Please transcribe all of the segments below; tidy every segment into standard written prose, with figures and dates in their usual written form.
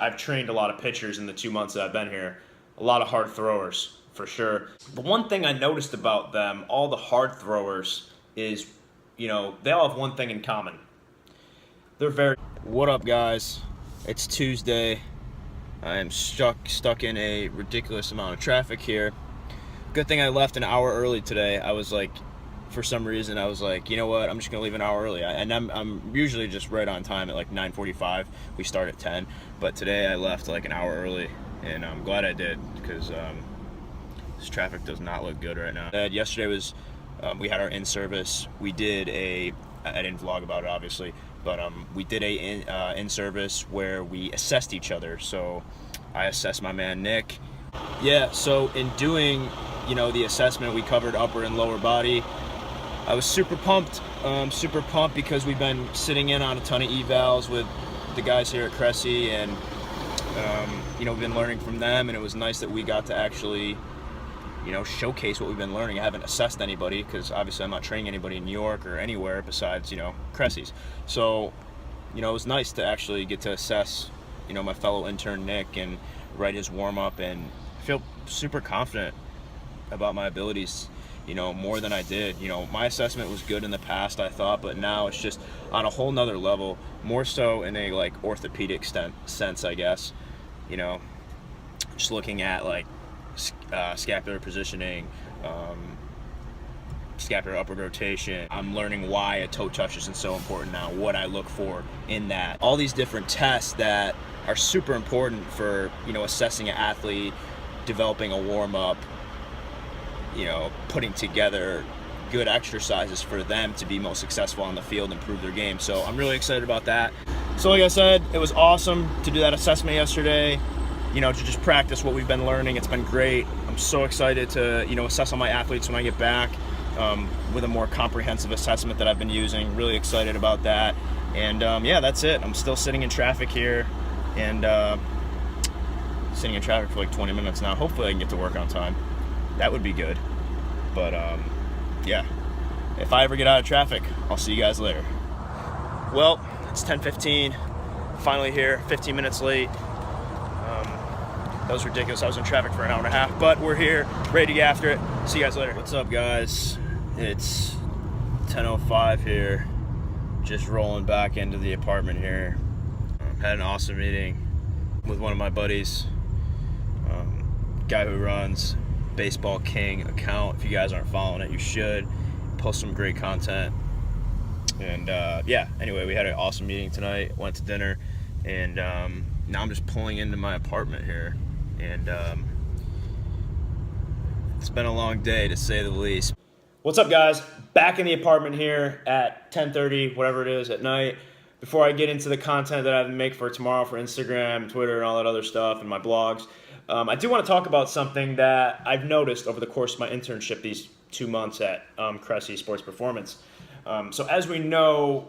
I've trained a lot of pitchers in the 2 months that I've been here, a lot of hard throwers for sure. The one thing I noticed about them, all the hard throwers, is, they all have one thing in common. They're very... What up, guys? It's Tuesday. I am stuck in a ridiculous amount of traffic here. Good thing I left an hour early today. I was like, for some reason, I was like, you know what? I'm just gonna leave an hour early. And I'm usually just right on time at like 9:45. We start at 10, but today I left like an hour early, and I'm glad I did because this traffic does not look good right now. Yesterday was we had our in-service. We did I didn't vlog about it obviously, but we did a in-service where we assessed each other. So I assessed my man Nick. Yeah, so in doing the assessment, we covered upper and lower body. I was super pumped because we've been sitting in on a ton of evals with the guys here at Cressey, and we've been learning from them, and it was nice that we got to actually showcase what we've been learning. I haven't assessed anybody because obviously I'm not training anybody in New York or anywhere besides Cressey's. So it was nice to actually get to assess my fellow intern Nick and write his warm-up, and I feel super confident about my abilities, more than I did. My assessment was good in the past, I thought, but now it's just on a whole nother level, more so in a like orthopedic sense, I guess. Just looking at like scapular positioning, scapular upward rotation. I'm learning why a toe touch isn't so important now, what I look for in that. All these different tests that are super important for, assessing an athlete, developing a warm-up, putting together good exercises for them to be most successful on the field and improve their game. So I'm really excited about that. So like I said, it was awesome to do that assessment yesterday, to just practice what we've been learning. It's been great. I'm so excited to, assess all my athletes when I get back with a more comprehensive assessment that I've been using. Really excited about that. And yeah, that's it. I'm still sitting in traffic here, and sitting in traffic for like 20 minutes now. Hopefully I can get to work on time. That would be good. But yeah, if I ever get out of traffic, I'll see you guys later. Well, it's 10:15, finally here, 15 minutes late. That was ridiculous. I was in traffic for an hour and a half, but we're here, ready to get after it. See you guys later. What's up, guys? It's 10:05 here, just rolling back into the apartment here. Had an awesome meeting with one of my buddies, guy who runs Baseball King account. If you guys aren't following it, you should. Post some great content. And yeah, anyway, we had an awesome meeting tonight, went to dinner, and now I'm just pulling into my apartment here, and it's been a long day to say the least. What's up, guys? Back in the apartment here at 10:30, whatever it is, at night. Before I get into the content that I make for tomorrow for Instagram, Twitter, and all that other stuff, and my blogs, I do want to talk about something that I've noticed over the course of my internship these 2 months at Cressey Sports Performance. So as we know,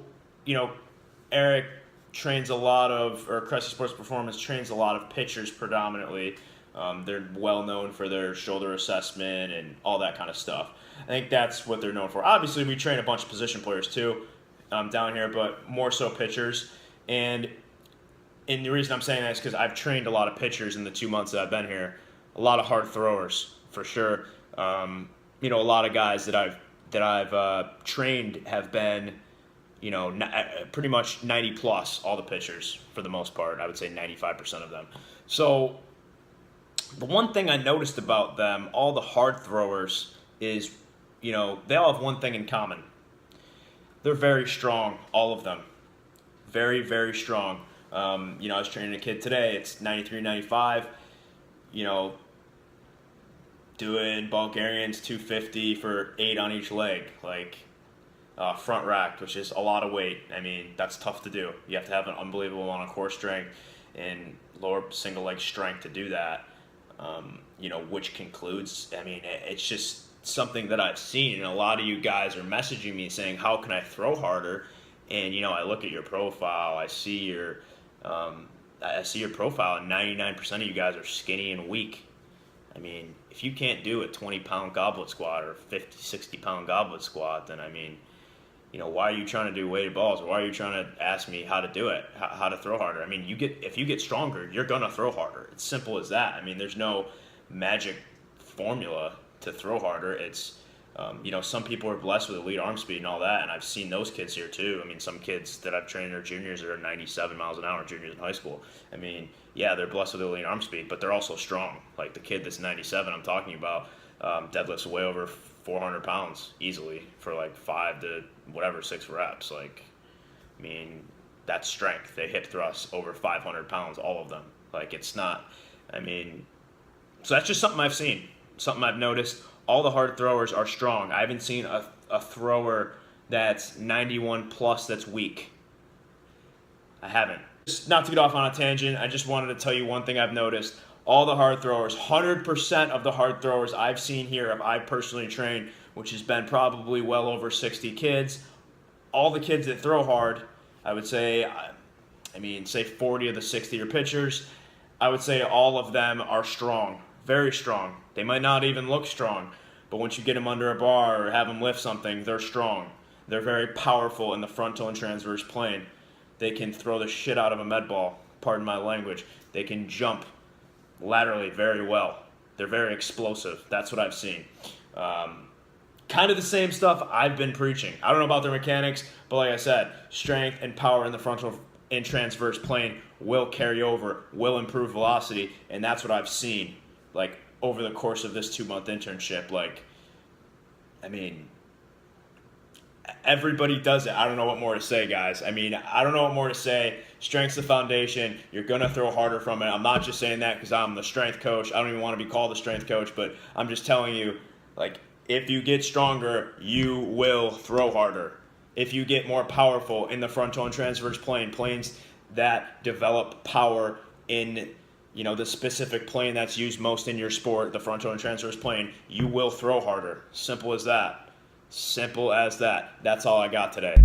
Eric trains a lot of, or Cressey Sports Performance trains a lot of pitchers predominantly. They're well known for their shoulder assessment and all that kind of stuff. I think that's what they're known for. Obviously, we train a bunch of position players too down here, but more so pitchers. And the reason I'm saying that is because I've trained a lot of pitchers in the 2 months that I've been here. A lot of hard throwers, for sure. A lot of guys that I've trained have been, pretty much 90 plus, all the pitchers for the most part. I would say 95% of them. So the one thing I noticed about them, all the hard throwers, is, they all have one thing in common. They're very strong, all of them. Very, very strong. I was training a kid today. It's 93, 95. Doing Bulgarians 250 for 8 on each leg, like front racked, which is a lot of weight. I mean, that's tough to do. You have to have an unbelievable amount of core strength and lower single leg strength to do that. Which concludes, it's just something that I've seen, and a lot of you guys are messaging me saying, how can I throw harder? And I look at your profile, I see your profile, and 99% of you guys are skinny and weak. If you can't do a 20-pound goblet squat or 50, 60-pound goblet squat, then why are you trying to do weighted balls? Or why are you trying to ask me how to do it, how to throw harder? I mean, if you get stronger, you're going to throw harder. It's simple as that. I mean, there's no magic formula to throw harder. It's, some people are blessed with elite arm speed and all that, and I've seen those kids here too. I mean, some kids that I've trained are juniors that are 97 miles an hour, juniors in high school. I mean, yeah, they're blessed with elite arm speed, but they're also strong. Like the kid that's 97 I'm talking about, deadlifts way over 400 pounds easily for like 5 to 6 reps. Like, I mean, that's strength. They hip thrust over 500 pounds, all of them. Like, it's not, I mean, so that's just something I've seen, something I've noticed. All the hard throwers are strong. I haven't seen a thrower that's 91 plus that's weak. I haven't. Just not to get off on a tangent, I just wanted to tell you one thing I've noticed. All the hard throwers, 100% of the hard throwers I've seen here, I've personally trained, which has been probably well over 60 kids. All the kids that throw hard, I would say, say 40 of the 60 are pitchers. I would say all of them are strong, very strong. They might not even look strong, but once you get them under a bar or have them lift something, they're strong. They're very powerful in the frontal and transverse plane. They can throw the shit out of a med ball, pardon my language. They can jump laterally very well. They're very explosive. That's what I've seen. Kind of the same stuff I've been preaching. I don't know about their mechanics, but like I said, strength and power in the frontal and transverse plane will carry over, will improve velocity, and that's what I've seen, like, over the course of this 2-month internship. Like, I mean, everybody does it. I don't know what more to say, guys. I mean, I don't know what more to say. Strength's the foundation. You're going to throw harder from it. I'm not just saying that because I'm the strength coach. I don't even want to be called the strength coach, but I'm just telling you, like, if you get stronger, you will throw harder. If you get more powerful in the frontal and transverse plane, planes that develop power in, the specific plane that's used most in your sport, the frontal and transverse plane, you will throw harder. Simple as that. Simple as that. That's all I got today.